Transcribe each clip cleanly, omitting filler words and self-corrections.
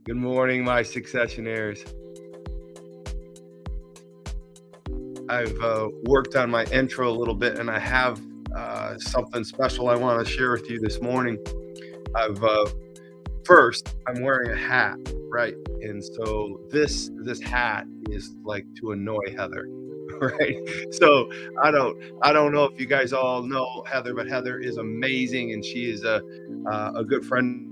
Good morning, my successionaires. I've worked on my intro a little bit, and I have something special I want to share with you this morning. First, I'm wearing a hat, right? And so this hat is like to annoy Heather, right? So I don't know if you guys all know Heather, but Heather is amazing, and she is a good friend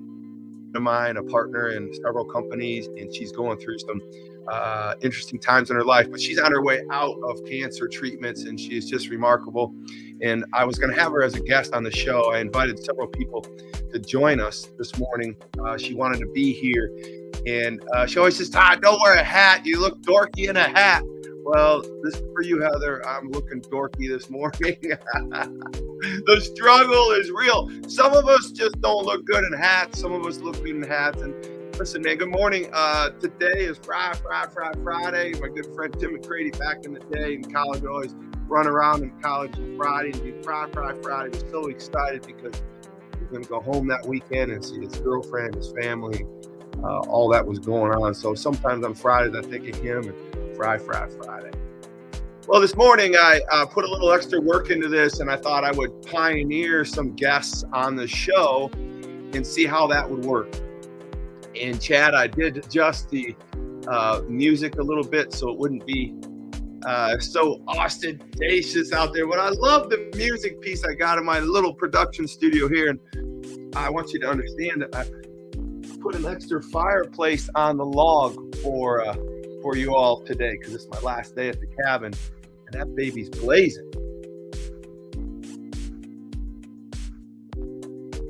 of mine, a partner in several companies, and she's going through some interesting times in her life, but she's on her way out of cancer treatments, and she is just remarkable. And I was going to have her as a guest on the show. I invited several people to join us this morning. She wanted to be here, and she always says, "Todd, don't wear a hat. You look dorky in a hat." Well, this is for you, Heather. I'm looking dorky this morning. The struggle is real. Some of us just don't look good in hats. Some of us look good in hats. And listen, man, good morning. Today is Friday. My good friend Tim McCready, back in the day in college, always run around in college on Friday and do Friday. We're so excited because we're going to go home that weekend and see his girlfriend, his family, all that was going on. So sometimes on Fridays I think of him and Friday. Well, this morning I put a little extra work into this, and I thought I would pioneer some guests on the show and see how that would work. And Chad, I did adjust the music a little bit so it wouldn't be so ostentatious out there. But I love the music piece I got in my little production studio here, and I want you to understand that I put an extra fireplace on the log for you all today, because it's my last day at the cabin, and that baby's blazing.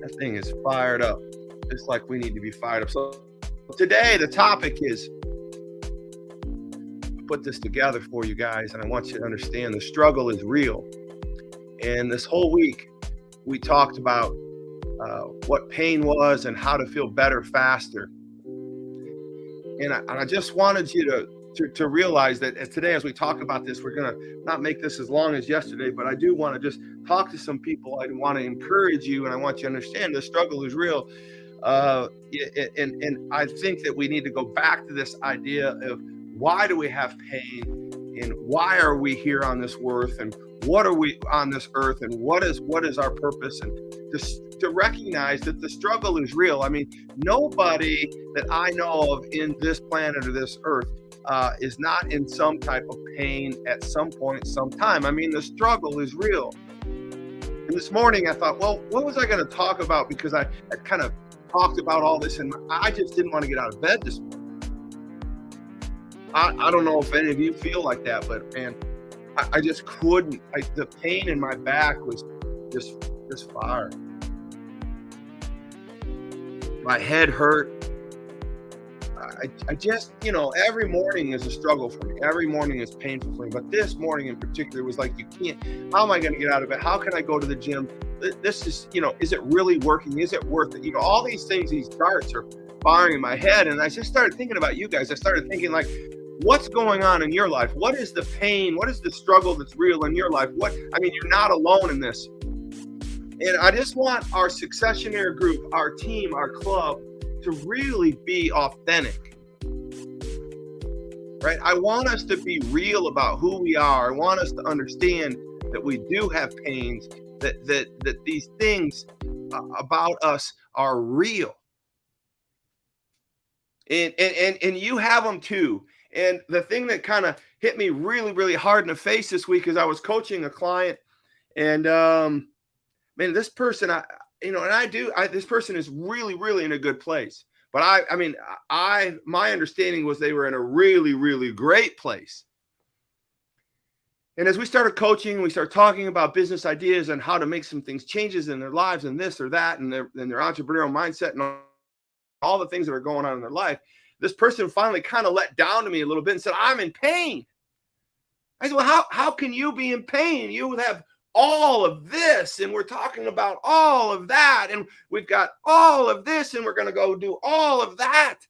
That thing is fired up, just like we need to be fired up. So today the topic is, I put this together for you guys, and I want you to understand the struggle is real. And this whole week we talked about what pain was and how to feel better faster. And I just wanted you to realize that today, as we talk about this, we're going to not make this as long as yesterday, but I do want to just talk to some people. I want to encourage you, and I want you to understand the struggle is real. And I think that we need to go back to this idea of why do we have pain, and why are we here on this earth, and what are we on this earth, and what is our purpose, and to recognize that the struggle is real. I mean, nobody that I know of in this planet or this earth is not in some type of pain at some point, sometime. I mean, the struggle is real. And And this morning I thought, well, what was I going to talk about? Because I kind of talked about all this, and I just didn't want to get out of bed this morning. I don't know if any of you feel like that, but man, I just couldn't. The pain in my back was just fire. My head hurt. I just, every morning is a struggle for me. Every morning is painful for me. But this morning in particular was like, you can't, how am I going to get out of bed? How can I go to the gym? This is, is it really working? Is it worth it? All these things, these darts are firing in my head. And I just started thinking about you guys. I started thinking like, what's going on in your life? What is the pain? What is the struggle that's real in your life? You're not alone in this. And I just want our successionaire group, our team, our club to really be authentic, right? I want us to be real about who we are. I want us to understand that we do have pains, that these things about us are real. And you have them too. And the thing that kind of hit me really, really hard in the face this week is I was coaching a client, and man, this person, this person is really, really in a good place. But my understanding was they were in a really, really great place. And as we started coaching, we started talking about business ideas and how to make some things changes in their lives and this or that, and their entrepreneurial mindset and all the things that are going on in their life. This person finally kind of let down to me a little bit and said, I'm in pain. I said, well, how can you be in pain? You have all of this, and we're talking about all of that, and we've got all of this, and we're going to go do all of that.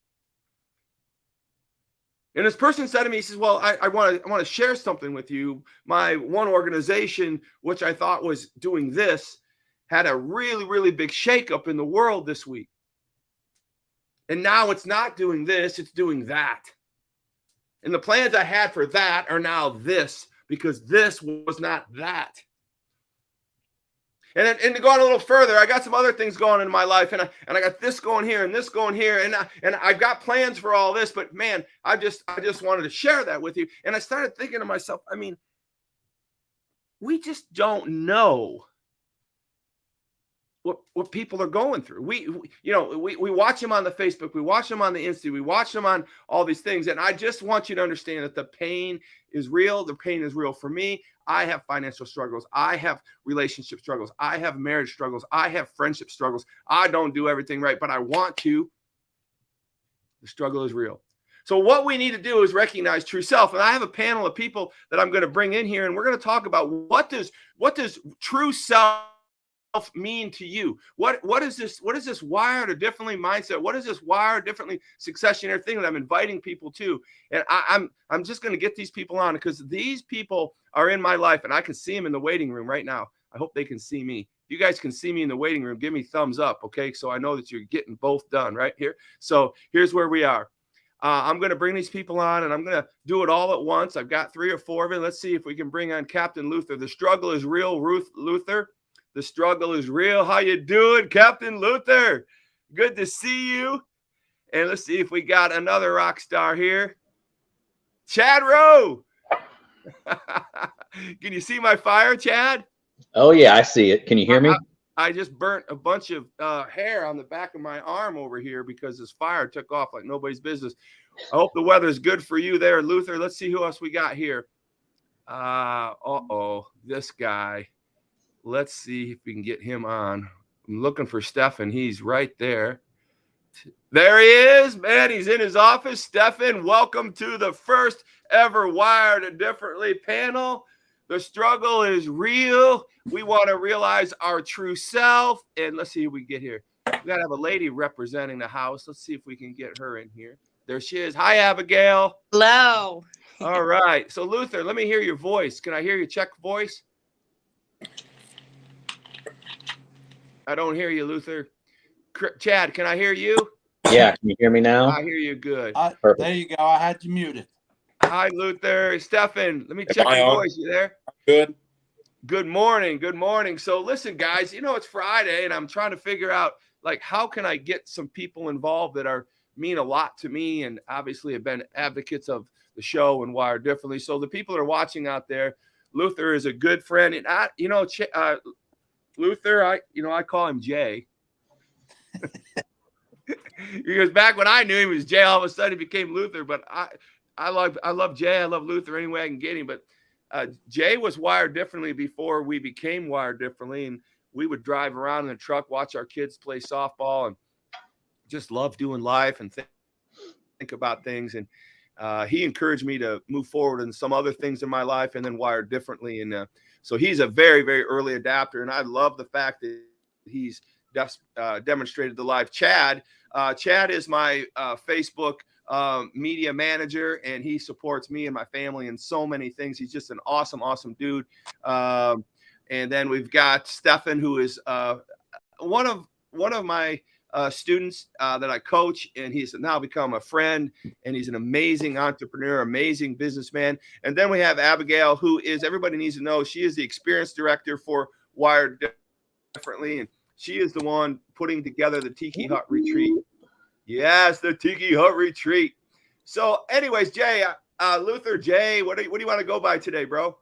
And this person said to me, he says, well, I want to share something with you. My one organization, which I thought was doing this, had a really, really big shakeup in the world this week. And now it's not doing this, it's doing that. And the plans I had for that are now this, because this was not that. And to go on a little further, I got some other things going on in my life, and I got this going here and this going here, and I've got plans for all this. But man, I just wanted to share that with you. And I started thinking to myself, we just don't know what people are going through. We watch them on the Facebook, we watch them on the Insta, we watch them on all these things. And I just want you to understand that the pain is real. The pain is real for me. I have financial struggles. I have relationship struggles. I have marriage struggles. I have friendship struggles. I don't do everything right, but I want to. The struggle is real. So what we need to do is recognize true self. And I have a panel of people that I'm going to bring in here, and we're going to talk about what does true self mean to you? What is this wired or differently mindset? What is this wired differently successionaire thing that I'm inviting people to? And I'm just going to get these people on, because these people are in my life, and I can see them in the waiting room right now. I hope they can see me. If you guys can see me in the waiting room, give me thumbs up, okay? So I know that you're getting both done right here. So here's where we are. I'm going to bring these people on, and I'm going to do it all at once. I've got 3 or 4 of them. Let's see if we can bring on Captain Luther. The struggle is real, Luther. The struggle is real. How you doing, Captain Luther? Good to see you. And let's see if we got another rock star here. Chad Rowe. Can you see my fire, Chad? Oh, yeah, I see it. Can you hear me? I just burnt a bunch of hair on the back of my arm over here because this fire took off like nobody's business. I hope the weather's good for you there, Luther. Let's see who else we got here. This guy. Let's see if we can get him on. I'm looking for Stefan. He's right there. There he is, man. He's in his office. Stefan, welcome to the first ever Wired Differently panel. The struggle is real. We want to realize our true self. And let's see who we get here. We got to have a lady representing the house. Let's see if we can get her in here. There she is. Hi, Abigail. Hello. All right. So, Luther, let me hear your voice. Can I hear your check voice? I don't hear you, Luther. Chad, can I hear you? Yeah, can you hear me now? I hear you good. There you go. I had you muted. Hi, Luther. Stefan, let me check your voice. You there? Good. Good morning. Good morning. So listen, guys, it's Friday, and I'm trying to figure out, how can I get some people involved that mean a lot to me, and obviously have been advocates of the show and Wired Differently. So the people that are watching out there, Luther is a good friend. And Luther, I call him Jay. Because back when I knew him as Jay, all of a sudden he became Luther. But I love Jay. I love Luther any way I can get him. But Jay was wired differently before we became wired differently, and we would drive around in the truck, watch our kids play softball, and just love doing life and think about things. And he encouraged me to move forward in some other things in my life, and then wired differently. And so he's a very, very early adapter, and I love the fact that he's demonstrated the life. Chad is my Facebook media manager, and he supports me and my family in so many things. He's just an awesome dude. And then we've got Stefan, who is one of my students that I coach, and he's now become a friend, and he's an amazing entrepreneur, amazing businessman. And then we have Abigail, who is, everybody needs to know, she is the experience director for Wired Differently, and she is the one putting together the Tiki Hut Retreat. Yes, the Tiki Hut Retreat. So anyways, Jay, Luther, Jay, what do you want to go by today, bro?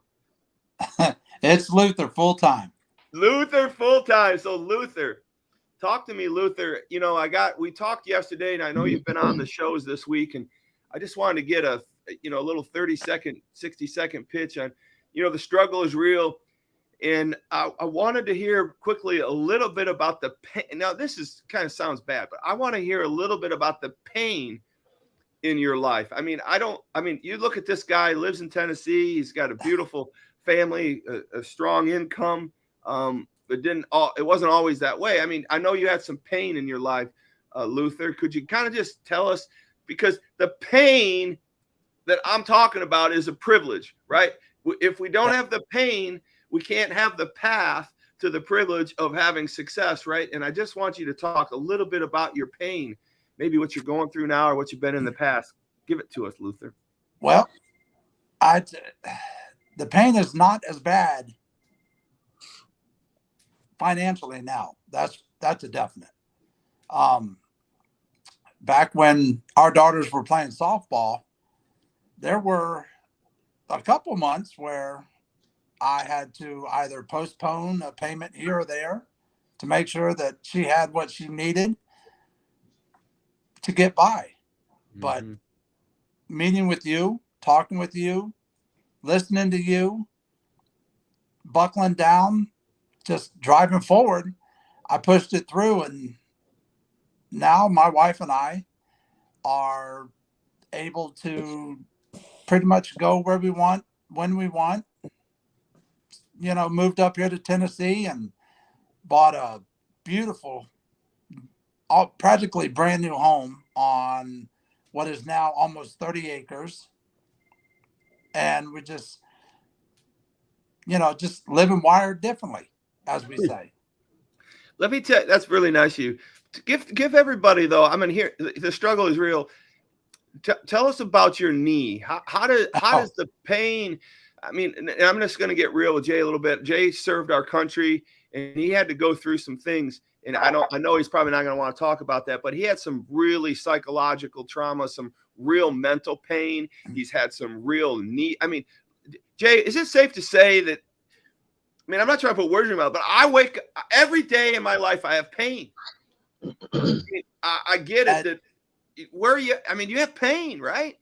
It's Luther full time. Luther full time. So Luther, talk to me, Luther. We talked yesterday, and I know you've been on the shows this week, and I just wanted to get a little 30-second, 60-second pitch on, the struggle is real. And I wanted to hear quickly a little bit about the pain. Now, this is kind of sounds bad, but I want to hear a little bit about the pain in your life. You look at this guy, lives in Tennessee. He's got a beautiful family, a strong income. It wasn't always that way. I know you had some pain in your life, Luther. Could you kind of just tell us, because the pain that I'm talking about is a privilege, right? If we don't have the pain, we can't have the path to the privilege of having success, right? And I just want you to talk a little bit about your pain, maybe what you're going through now or what you've been in the past. Give it to us, Luther. Well, the pain is not as bad financially now. That's a definite. Back when our daughters were playing softball, there were a couple months where I had to either postpone a payment here or there to make sure that she had what she needed to get by. Mm-hmm. But meeting with you, talking with you, listening to you, buckling down, just driving forward, I pushed it through. And now my wife and I are able to pretty much go where we want, when we want. Moved up here to Tennessee and bought a beautiful, practically brand new home on what is now almost 30 acres. And we just living wired differently, as we say. Let me tell you, that's really nice of you. Give everybody, though, here, the struggle is real. Tell us about your knee. How does the pain, and I'm just going to get real with Jay a little bit. Jay served our country, and he had to go through some things. And I know he's probably not going to want to talk about that, but he had some really psychological trauma, some real mental pain. He's had some real knee. Jay, is it safe to say that, I'm not trying to put words in your mouth, but I wake every day in my life, I have pain. I get it. That where you have pain, right?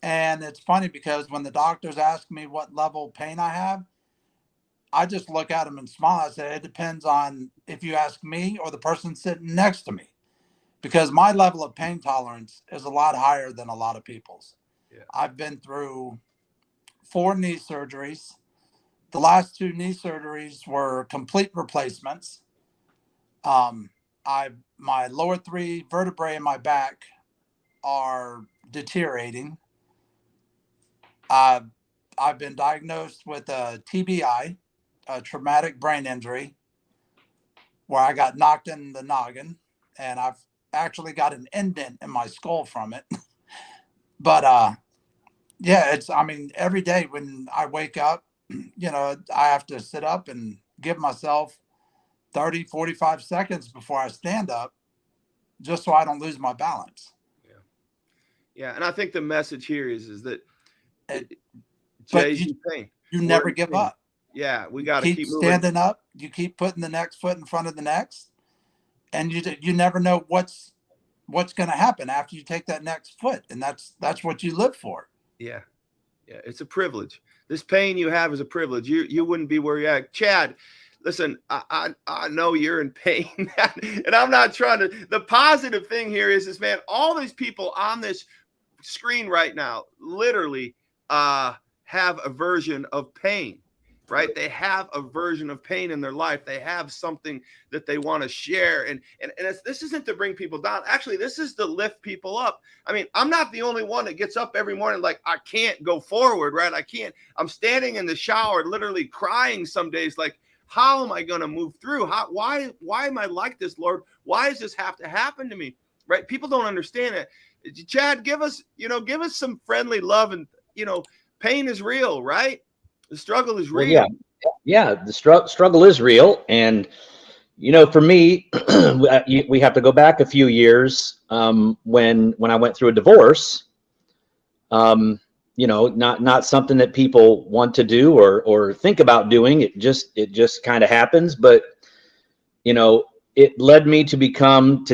And it's funny because when the doctors ask me what level of pain I have, I just look at them and smile. I say, it depends on if you ask me or the person sitting next to me, because my level of pain tolerance is a lot higher than a lot of people's. Yeah. I've been through 4 knee surgeries. The last 2 knee surgeries were complete replacements. My lower 3 vertebrae in my back are deteriorating. I've been diagnosed with a TBI, a traumatic brain injury, where I got knocked in the noggin, and I've actually got an indent in my skull from it. But every day when I wake up, I have to sit up and give myself 30, 45 seconds before I stand up, just so I don't lose my balance. Yeah. And I think the message here is that you never give up. Yeah, we got to Keep keep moving. standing up. You keep putting the next foot in front of the next, and you never know what's going to happen after you take that next foot, and that's what you live for. Yeah. Yeah, it's a privilege. This pain you have is a privilege. You wouldn't be where you're at. Chad, listen, I know you're in pain, and I'm not trying to. The positive thing here is man, all these people on this screen right now literally have a version of pain, right? They have a version of pain in their life. They have something that they want to share. And this isn't to bring people down. Actually, this is to lift people up. I mean, I'm not the only one that gets up every morning like, I can't go forward, right? I can't. I'm standing in the shower, literally crying some days like, how am I going to move through? Why am I like this, Lord? Why does this have to happen to me? Right? People don't understand it. Chad, give us some friendly love, and pain is real, right? The struggle is real. Well, yeah, the struggle is real. And, for me, we have to go back a few years when I went through a divorce. Not something that people want to do or think about doing. It just kind of happens. But, it led me to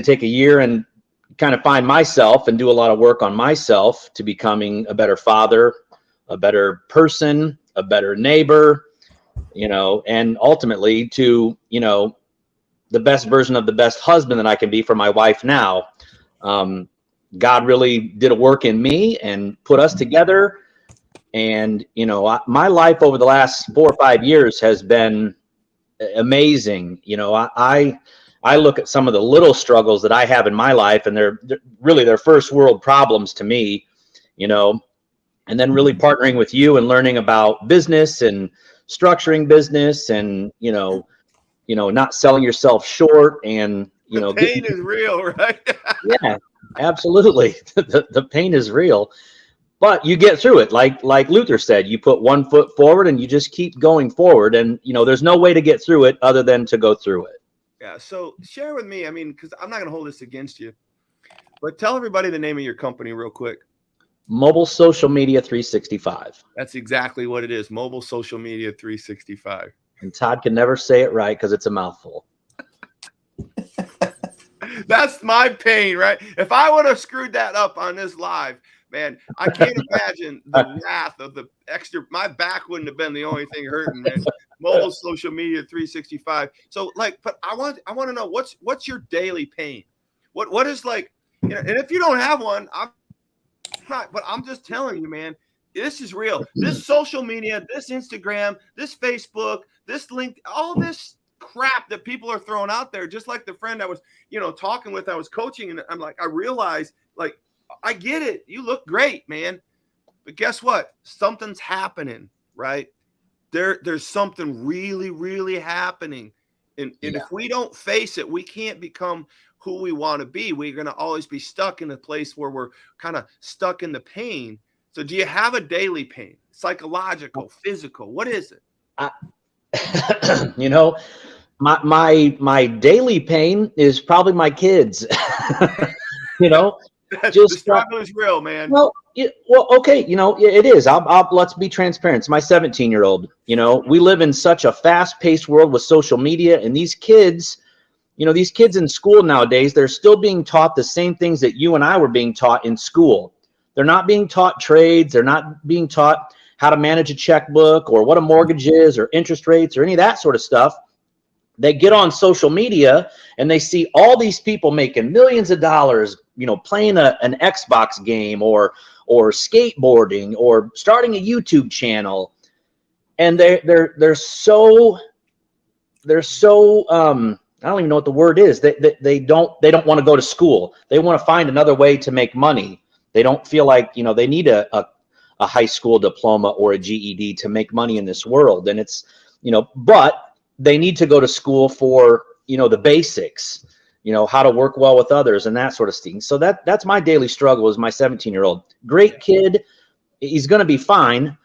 take a year and kind of find myself and do a lot of work on myself to becoming a better father, a better person, a better neighbor, and ultimately to, the best version of the best husband that I can be for my wife now. God really did a work in me and put us together. And, my life over the last 4 or 5 years has been amazing. I look at some of the little struggles that I have in my life, and they're really first world problems to me, and then really partnering with you and learning about business and structuring business and, not selling yourself short and, the pain is real, right? Yeah, absolutely. The pain is real, but you get through it. Like Luther said, you put one foot forward and you just keep going forward. And, there's no way to get through it other than to go through it. Yeah. So share with me, because I'm not going to hold this against you, but tell everybody the name of your company real quick. Mobile Social Media 365. That's exactly what it is. Mobile Social Media 365. And Todd can never say it right because it's a mouthful. That's my pain, right? If I would have screwed that up on this live, man, I can't imagine the wrath of the extra. My back wouldn't have been the only thing hurting, man. Mobile Social Media 365. So, but I want to know what's your daily pain? What is and if you don't have one, I'm not. But I'm just telling you, man, this is real. This social media, this Instagram, this Facebook, this link, all this crap that people are throwing out there, just like the friend I was, talking with, I was coaching, and I'm like, I realized, I get it. You look great, man. But guess what? Something's happening, right? There's something really, really happening. And if we don't face it, we can't become who we want to be. We're going to always be stuck in a place where we're kind of stuck in the pain. So do you have a daily pain? Psychological, physical? What is it? My daily pain is probably my kids. The struggle is real, man. Well, okay, it is. Let's be transparent. It's my 17-year-old. We live in such a fast-paced world with social media, and these kids in school nowadays, they're still being taught the same things that you and I were being taught in school. They're not being taught trades. They're not being taught how to manage a checkbook or what a mortgage is or interest rates or any of that sort of stuff. They get on social media and they see all these people making millions of dollars, playing an Xbox game or skateboarding or starting a YouTube channel. And they're so I don't even know what the word is. They don't want to go to school. They want to find another way to make money. They don't feel like, they need a high school diploma or a GED to make money in this world. And it's, but they need to go to school for, the basics, how to work well with others and that sort of thing. So that's my daily struggle is my 17-year-old. Great kid. He's going to be fine.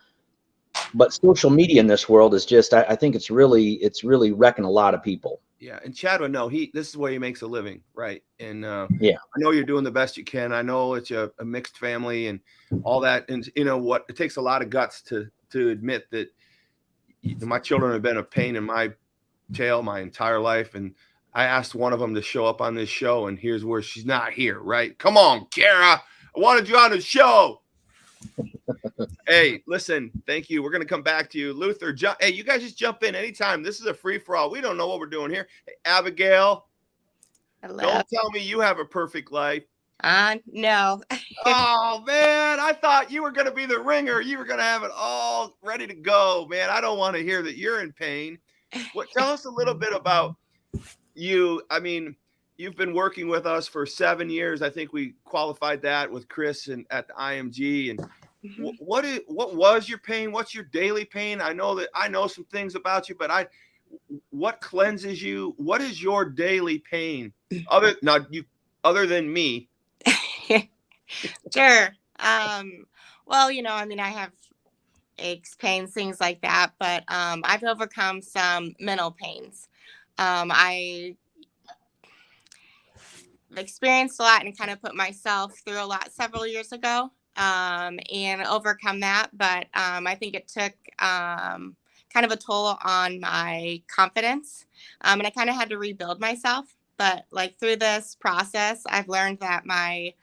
But social media in this world is just, I think it's really wrecking a lot of people. Yeah. And Chad would know this is where he makes a living. Right. And I know you're doing the best you can. I know it's a mixed family and all that. And it takes a lot of guts to admit that my children have been a pain in my tail my entire life, and I asked one of them to show up on this show, and here's where she's not here. Right? Come on, Kara, I wanted you on the show. Hey, listen, thank you. We're going to come back to you. Luther, hey, you guys just jump in anytime. This is a free-for-all. We don't know what we're doing here. Hey, Abigail, Hello. don't tell me you have a perfect life. No. Oh, man, I thought you were going to be the ringer. You were going to have it all ready to go, man. I don't want to hear that you're in pain. Tell us a little bit about you. I mean, you've been working with us for 7 years. I think we qualified that with Chris and at the IMG. And what was your pain? What's your daily pain? I know some things about you, but what cleanses you? What is your daily pain other than me? Sure. Well, I mean, I have aches, pains, things like that, but I've overcome some mental pains. I experienced a lot and kind of put myself through a lot several years ago, and overcome that. But I think it took kind of a toll on my confidence, and I kind of had to rebuild myself. But like through this process, I've learned that my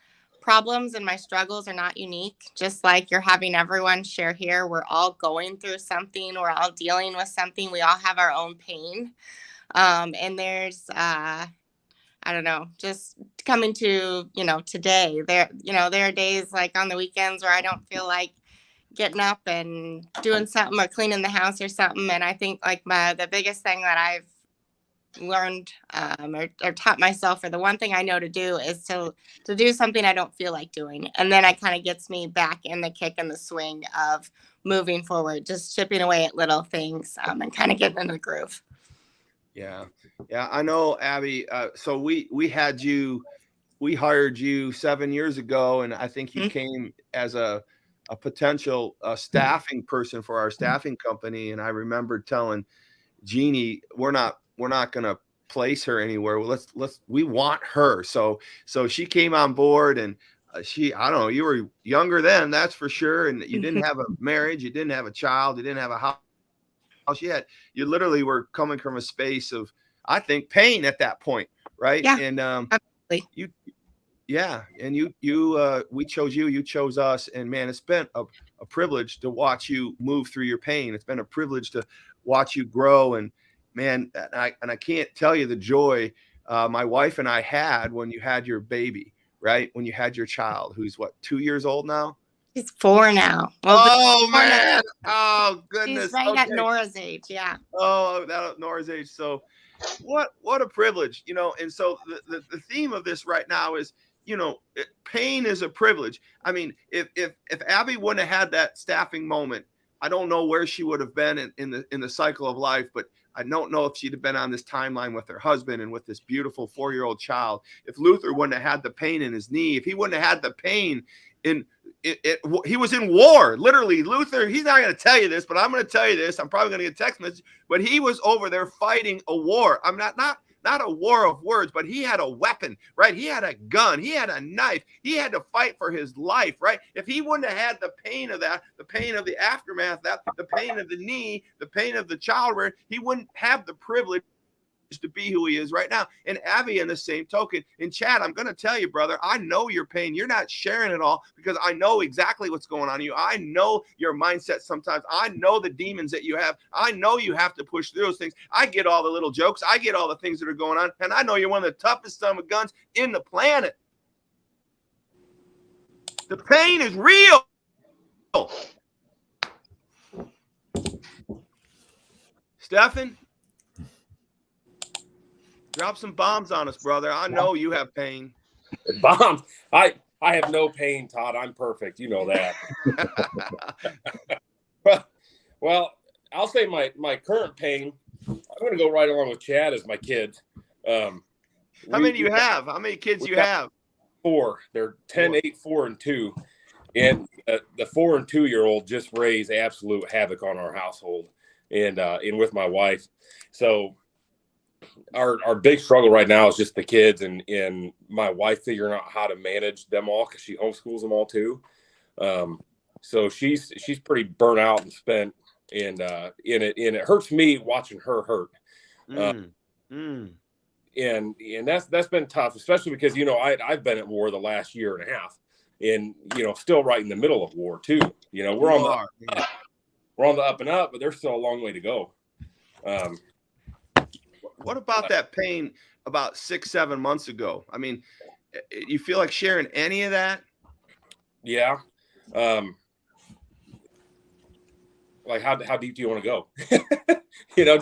problems and my struggles are not unique. Just like you're having everyone share here, we're all going through something. We're all dealing with something. We all have our own pain. And there's, I don't know, just coming to, today there are days like on the weekends where I don't feel like getting up and doing something or cleaning the house or something. And I think like the biggest thing that I've learned or taught myself, or the one thing I know to do, is to do something I don't feel like doing. And then it kind of gets me back in the kick and the swing of moving forward, just chipping away at little things, and kind of getting in the groove. Yeah. I know, Abby. So we hired you 7 years ago, and I think you came as a potential staffing person for our staffing company. And I remember telling Jeannie, we're not going to place her anywhere. Well, we want her. So she came on board, and I don't know, you were younger then, that's for sure. And you didn't have a marriage, you didn't have a child, you didn't have a house. You literally were coming from a space of, I think, pain at that point. Right. Yeah, and absolutely. We chose you, you chose us. And man, it's been a privilege to watch you move through your pain. It's been a privilege to watch you grow. And man, I can't tell you the joy my wife and I had when you had your baby, right? When you had your child, who's 2 years old now? She's 4 now. Well, oh man! Oh goodness! She's right at Nora's age. Yeah. Oh, that Nora's age. So, what a privilege, And so the theme of this right now is, pain is a privilege. I mean, if Abby wouldn't have had that staffing moment, I don't know where she would have been in the cycle of life, but I don't know if she'd have been on this timeline with her husband and with this beautiful 4-year-old child. If Luther wouldn't have had the pain in his knee, if he wouldn't have had the pain he was in war, literally. Luther, he's not going to tell you this, but I'm going to tell you this. I'm probably going to get a text message, but he was over there fighting a war. I'm not a war of words, but he had a weapon, right? He had a gun, he had a knife, he had to fight for his life, right? If he wouldn't have had the pain of that, the pain of the aftermath, the pain of the knee, the pain of the childbirth, he wouldn't have the privilege to be who he is right now. And Abby, in the same token, and Chad, I'm going to tell you, brother, I know your pain. You're not sharing it all because I know exactly what's going on in you. I know your mindset sometimes. I know the demons that you have. I know you have to push through those things. I get all the little jokes. I get all the things that are going on. And I know you're one of the toughest son of guns in the planet. The pain is real. Stefan, drop some bombs on us, brother. I know you have pain. Bombs? I have no pain, Todd. I'm perfect. You know that. Well, I'll say my current pain, I'm going to go right along with Chad as my kids. How many do you have? How many kids do you have? 4. They're 10, 8, 4, and 2. And the 4 and 2-year-old just raised absolute havoc on our household and with my wife. So our big struggle right now is just the kids and my wife figuring out how to manage them all because she homeschools them all too. So she's pretty burnt out and spent and it hurts me watching her hurt. And that's been tough, especially because, you know, I've been at war the last year and a half, and, you know, still right in the middle of war too. You know, we're on the up and up, but there's still a long way to go. What about that pain about 6-7 months ago? I mean, you feel like sharing any of that? Yeah. Like how deep do you want to go? You know,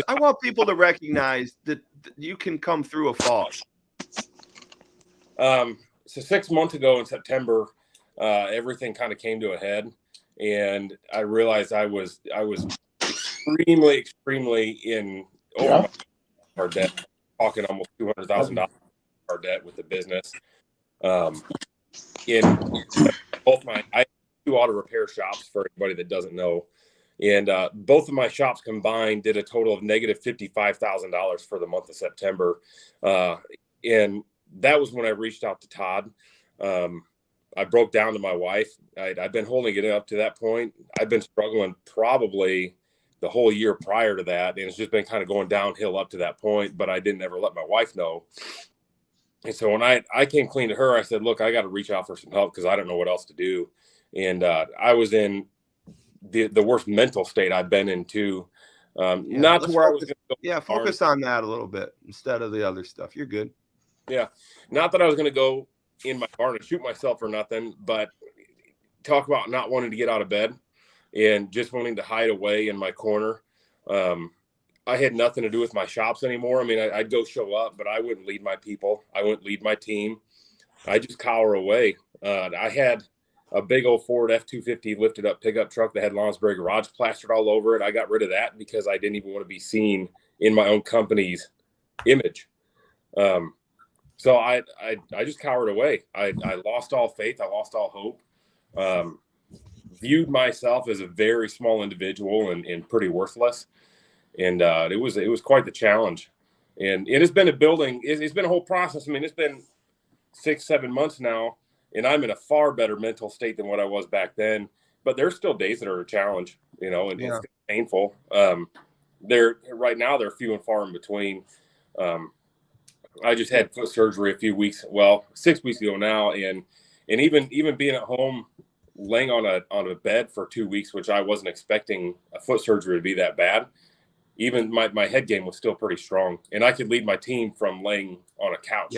I want people to recognize that you can come through a fall. So 6 months ago in September, everything kind of came to a head, and I realized I was extremely in over our debt, talking almost $200,000 our debt with the business. In both I have 2 auto repair shops for everybody that doesn't know. And both of my shops combined did a total of negative $55,000 for the month of September. And that was when I reached out to Todd. I broke down to my wife. I've been holding it up to that point. I've been struggling probably the whole year prior to that. And it's just been kind of going downhill up to that point, but I didn't ever let my wife know. And so when I came clean to her, I said, look, I got to reach out for some help because I don't know what else to do. And I was in the worst mental state I've been in too. Not to where I was going to go. Yeah, focus on that a little bit instead of the other stuff. You're good. Yeah. Not that I was going to go in my barn and shoot myself or nothing, but talk about not wanting to get out of bed and just wanting to hide away in my corner. I had nothing to do with my shops anymore. I mean, I'd go show up, but I wouldn't lead my people. I wouldn't lead my team. I just cower away. I had a big old Ford F-250 lifted up pickup truck that had Lonsberry Garage plastered all over it. I got rid of that because I didn't even want to be seen in my own company's image. So I just cowered away. I lost all faith. I lost all hope. Viewed myself as a very small individual and pretty worthless. And it was quite the challenge. And it has been a building. It's been a whole process. I mean, it's been 6-7 months now, and I'm in a far better mental state than what I was back then. But there's still days that are a challenge, you know, and it's painful. Right now they're few and far in between. I just had foot surgery 6 weeks ago now, and even being at home, laying on a bed for 2 weeks, which I wasn't expecting a foot surgery to be that bad. Even my head game was still pretty strong, and I could lead my team from laying on a couch,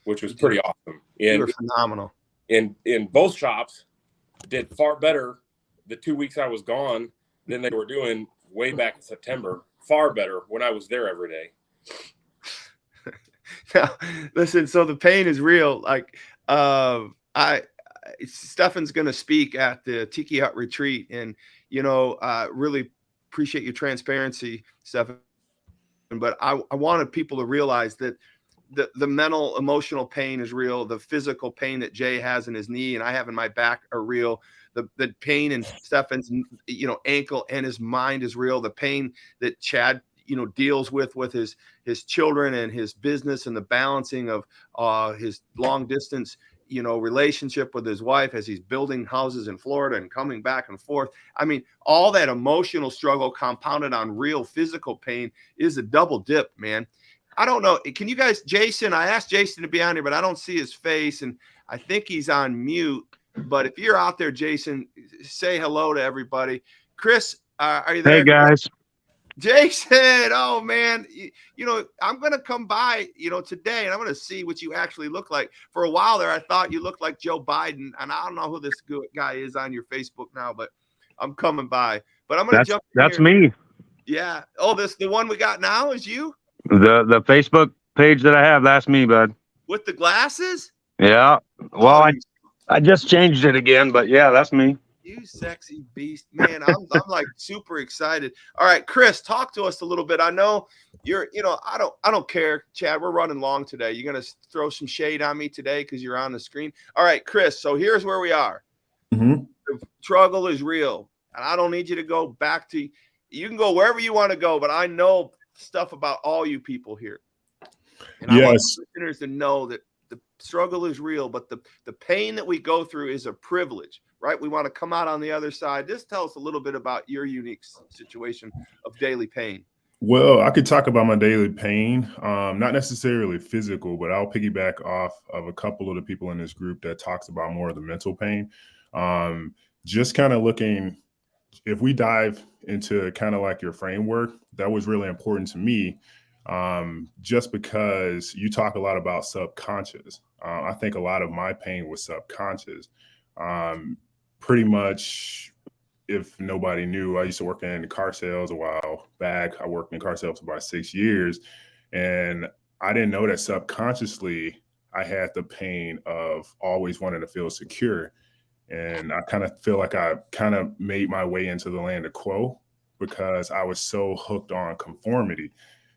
which was pretty awesome. And you were phenomenal. In both shops, did far better the 2 weeks I was gone than they were doing way back in September. Far better when I was there every day. Now, listen. So the pain is real. Like Stefan's going to speak at the Tiki Hut retreat, and really appreciate your transparency, Stefan. But I wanted people to realize that the mental, emotional pain is real. The physical pain that Jay has in his knee and I have in my back are real. The pain in Stefan's ankle and his mind is real. The pain that Chad deals with his children and his business and the balancing of his long distance relationship with his wife as he's building houses in Florida and coming back and forth. I mean, all that emotional struggle compounded on real physical pain is a double dip, man. I don't know. Can you guys, Jason, I asked Jason to be on here, but I don't see his face and I think he's on mute. But if you're out there, Jason, say hello to everybody. Chris, are you there? Hey guys. Jason, oh man, I'm going to come by, today and I'm going to see what you actually look like. For a while there, I thought you looked like Joe Biden, and I don't know who this guy is on your Facebook now, but I'm coming by. But I'm going to jump in That's here. me. Yeah. Oh, the one we got now is you? The Facebook page that I have, that's me, bud. With the glasses? Yeah. Well, I just changed it again, but yeah, that's me. You sexy beast, man. I'm like super excited. All right, Chris, talk to us a little bit. I know you're, I don't care, Chad. We're running long today. You're going to throw some shade on me today because you're on the screen. All right, Chris. So here's where we are. Mm-hmm. The struggle is real. And I don't need you to go back to, you can go wherever you want to go, but I know stuff about all you people here. And I want listeners to know that the struggle is real, but the pain that we go through is a privilege. right? We want to come out on the other side. Just tell us a little bit about your unique situation of daily pain. Well, I could talk about my daily pain, not necessarily physical, but I'll piggyback off of a couple of the people in this group that talks about more of the mental pain. Just kind of looking, if we dive into kind of like your framework, that was really important to me, just because you talk a lot about subconscious. I think a lot of my pain was subconscious. Pretty much, if nobody knew, I used to work in car sales a while back. I worked in car sales for about 6 years, and I didn't know that subconsciously I had the pain of always wanting to feel secure. And I kind of feel like I kind of made my way into the land of quo because I was so hooked on conformity.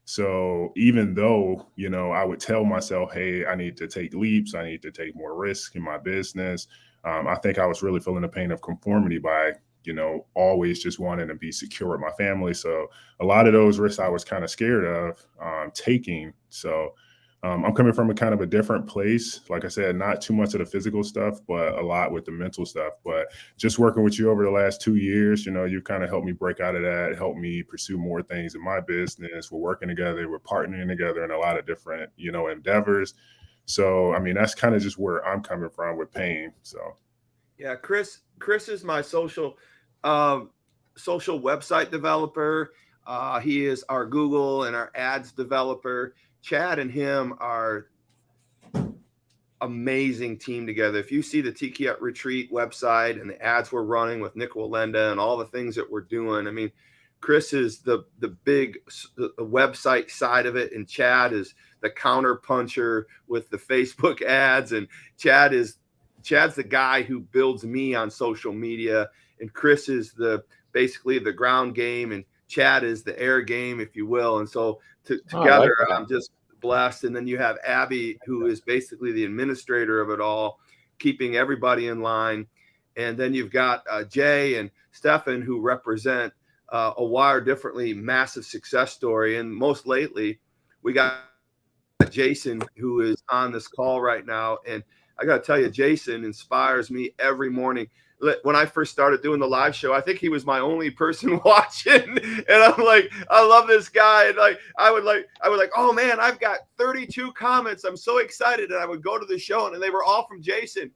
So even though, you know, I would tell myself, hey, I need to take leaps, I need to take more risk in my business. I think I was really feeling the pain of conformity by, you know, always just wanting to be secure with my family. So a lot of those risks I was kind of scared of taking. So I'm coming from a kind of a different place. Like I said, not too much of the physical stuff, but a lot with the mental stuff. But just working with you over the last 2 years, you know, you kind of helped me break out of that, helped me pursue more things in my business. We're working together, we're partnering together in a lot of different, you know, endeavors. So, I mean, that's kind of just where I'm coming from with pain. So, yeah, Chris is my social website developer. He is our Google and our ads developer. Chad and him are amazing team together. If you see the Tiki Hut Retreat website and the ads we're running with Nick Walenda and all the things that we're doing, I mean, Chris is the big website side of it, and Chad is the counter puncher with the Facebook ads, and Chad's the guy who builds me on social media, and Chris is basically the ground game, and Chad is the air game, if you will. And so together, I'm just blessed. And then you have Abby, who is basically the administrator of it all, keeping everybody in line. And then you've got Jay and Stefan, who represent a Wire Differently massive success story. And most lately, we got Jason, who is on this call right now. And I got to tell you, Jason inspires me every morning. When I first started doing the live show, I think he was my only person watching. And I'm like, I love this guy. And I would like, oh man, I've got 32 comments. I'm so excited. And I would go to the show and they were all from Jason.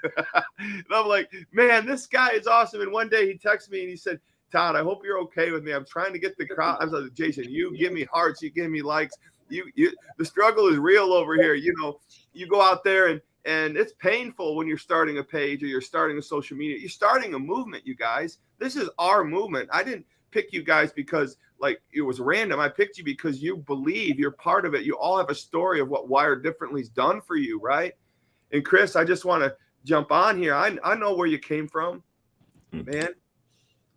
And I'm like, man, this guy is awesome. And one day he texted me and he said, Todd, I hope you're okay with me. I'm trying to get the crowd. I was like, Jason, you give me hearts. You give me likes. The struggle is real over here. You know, you go out there and it's painful when you're starting a page or you're starting a social media. You're starting a movement, you guys. This is our movement. I didn't pick you guys because like it was random. I picked you because you believe you're part of it. You all have a story of what Wired Differently's done for you, right? And Chris, I just want to jump on here. I know where you came from, man.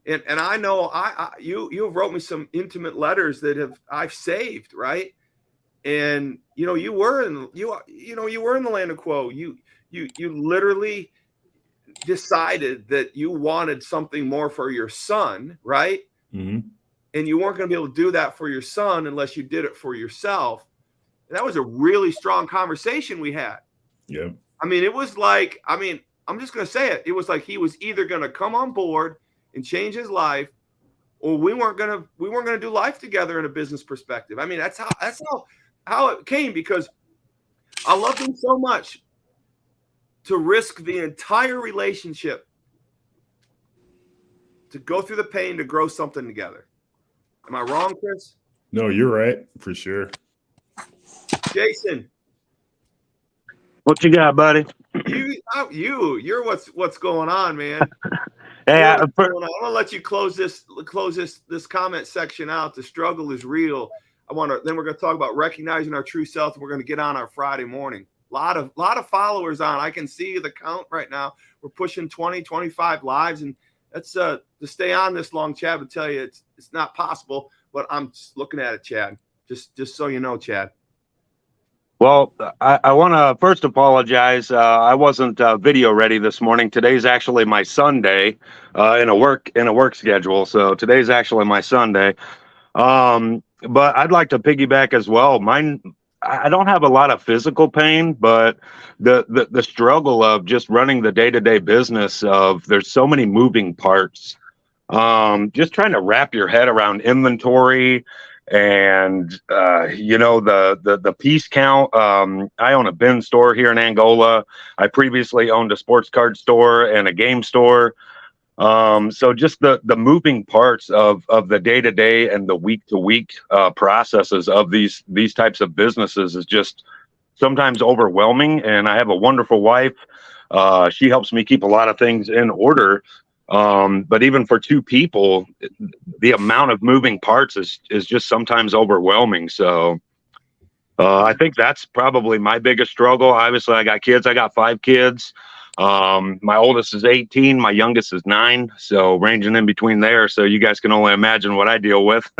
And I know you have wrote me some intimate letters that I've saved, right? And you were in the land of quo. You literally decided that you wanted something more for your son, right? mm-hmm. And you weren't going to be able to do that for your son unless you did it for yourself. And that was a really strong conversation we had. Yeah. I mean, it was like, I'm just going to say it. It was like he was either going to come on board and change his life, or we weren't going to do life together in a business perspective. I mean, that's how it came, because I loved him so much to risk the entire relationship to go through the pain to grow something together. Am I wrong, Chris? No, you're right, for sure. Jason, What you got, buddy? you're what's going on, man. Hey, I'm gonna let you close this comment section out. The struggle is real. Then we're gonna talk about recognizing our true self, and we're gonna get on our Friday morning. A lot of followers on. I can see the count right now. We're pushing 20, 25 lives, and that's to stay on this long, Chad would tell you it's not possible, but I'm just looking at it, Chad. Just so you know, Chad. Well, I want to first apologize. I wasn't video ready this morning. Today's actually my Sunday in a work schedule. So today's actually my Sunday. But I'd like to piggyback as well. I don't have a lot of physical pain, but the struggle of just running the day-to-day business of there's so many moving parts. Just trying to wrap your head around inventory and the piece count. I own a bin store here in Angola. I previously owned a sports card store and a game store. So just the moving parts of the day to day and the week to week processes of these types of businesses is just sometimes overwhelming. And I have a wonderful wife. She helps me keep a lot of things in order. But even for two people, the amount of moving parts is just sometimes overwhelming. So I think that's probably my biggest struggle. Obviously, I got kids. I got 5 kids. My oldest is 18. My youngest is 9. So ranging in between there. So you guys can only imagine what I deal with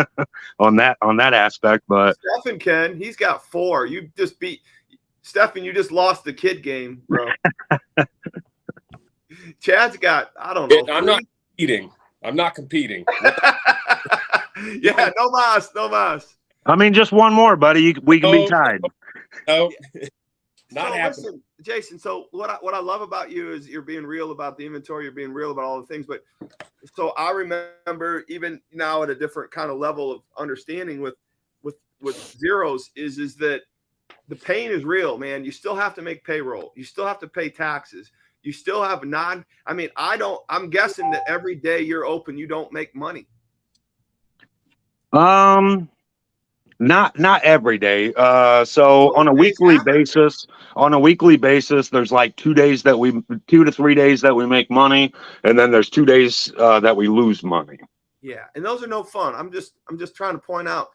on that aspect. But Stephen can. He's got 4. You just beat Stephen. You just lost the kid game, bro. Chad's got, I don't know. I'm not competing. I'm not competing. Yeah, no mas. I mean, just one more, buddy. We can be tied. No, not happening. Listen, Jason, so what I love about you is you're being real about the inventory. You're being real about all the things. But so I remember even now at a different kind of level of understanding with zeros is that the pain is real, man. You still have to make payroll. You still have to pay taxes. You still have I'm guessing that every day you're open, you don't make money. Not every day. So on a weekly basis, there's like 2 to 3 days that we make money. And then there's 2 days that we lose money. Yeah. And those are no fun. I'm just trying to point out,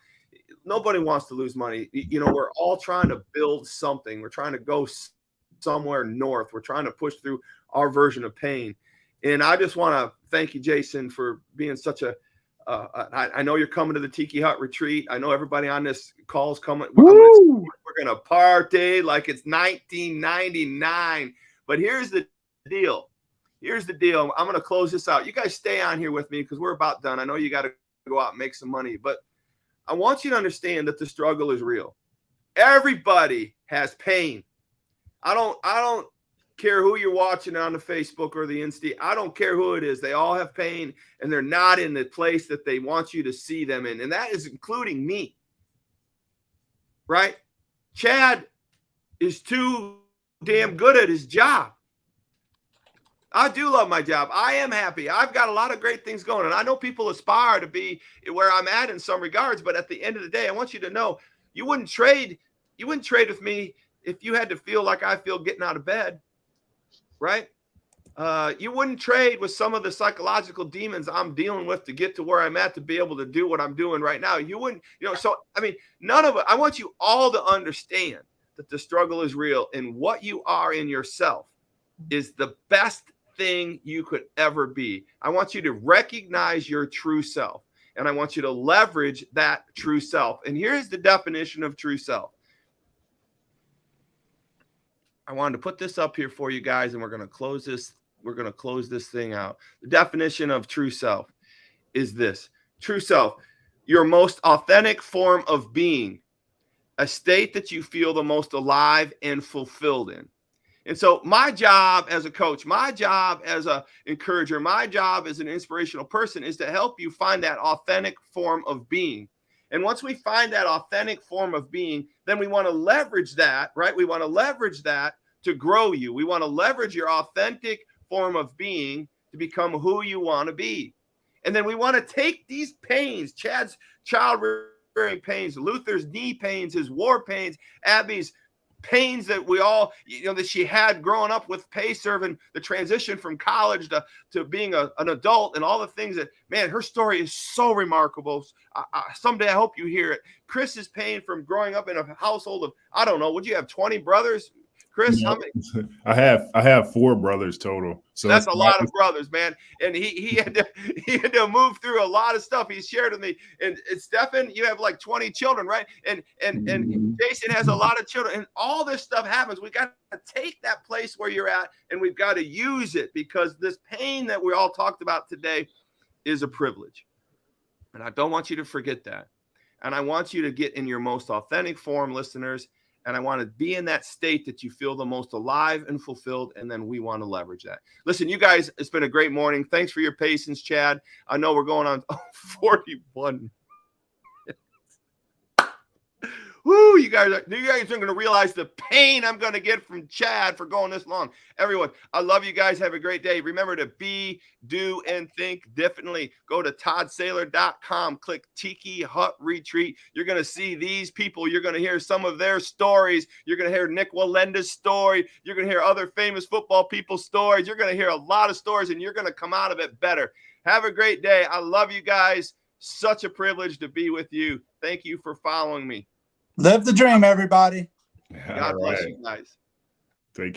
nobody wants to lose money. You know, we're all trying to build something. We're trying to go somewhere north. We're trying to push through our version of pain. And I just want to thank you, Jason, for being such a, I know you're coming to the Tiki Hut retreat. I know everybody on this call is coming. We're going to party like it's 1999. But here's the deal. I'm going to close this out. You guys stay on here with me because we're about done. I know you got to go out and make some money, but I want you to understand that the struggle is real. Everybody has pain. I don't care who you're watching on the Facebook or the Insta. I don't care who it is. They all have pain and they're not in the place that they want you to see them in. And that is including me. Right? Chad is too damn good at his job. I do love my job. I am happy. I've got a lot of great things going. And I know people aspire to be where I'm at in some regards. But at the end of the day, I want you to know you wouldn't trade with me if you had to feel like I feel getting out of bed, right? You wouldn't trade with some of the psychological demons I'm dealing with to get to where I'm at to be able to do what I'm doing right now. You wouldn't, so, I mean, none of it. I want you all to understand that the struggle is real and what you are in yourself is the best thing you could ever be. I want you to recognize your true self and I want you to leverage that true self. And here's the definition of true self. I wanted to put this up here for you guys, and we're going to close this. We're going to close this thing out. The definition of true self is this. True self, your most authentic form of being, a state that you feel the most alive and fulfilled in. And so my job as a coach, my job as an encourager, my job as an inspirational person is to help you find that authentic form of being. And once we find that authentic form of being, then we want to leverage that, right? We want to leverage that to grow you. We want to leverage your authentic form of being to become who you want to be. And then we want to take these pains, Chad's childbearing pains, Luther's knee pains, his war pains, Abby's pains that we all, that she had growing up with Pacer and the transition from college to being an adult and all the things that, man, her story is so remarkable. Someday I hope you hear it. Chris's pain from growing up in a household of, I don't know, would you have 20 brothers? Chris, how many? I have 4 brothers total. So that's a lot of brothers, man. And he had to move through a lot of stuff. He shared with me. And Stefan, you have like 20 children, right? And Jason has a lot of children. And all this stuff happens. We got to take that place where you're at, and we've got to use it because this pain that we all talked about today is a privilege. And I don't want you to forget that. And I want you to get in your most authentic form, listeners. And I want to be in that state that you feel the most alive and fulfilled. And then we want to leverage that. Listen, you guys, it's been a great morning. Thanks for your patience, Chad. I know we're going on 41. Woo, you guys aren't going to realize the pain I'm going to get from Chad for going this long. Everyone, I love you guys. Have a great day. Remember to be, do, and think differently. Go to toddsaylor.com. Click Tiki Hut Retreat. You're going to see these people. You're going to hear some of their stories. You're going to hear Nick Walenda's story. You're going to hear other famous football people's stories. You're going to hear a lot of stories, and you're going to come out of it better. Have a great day. I love you guys. Such a privilege to be with you. Thank you for following me. Live the dream, everybody. God bless you guys. Take care.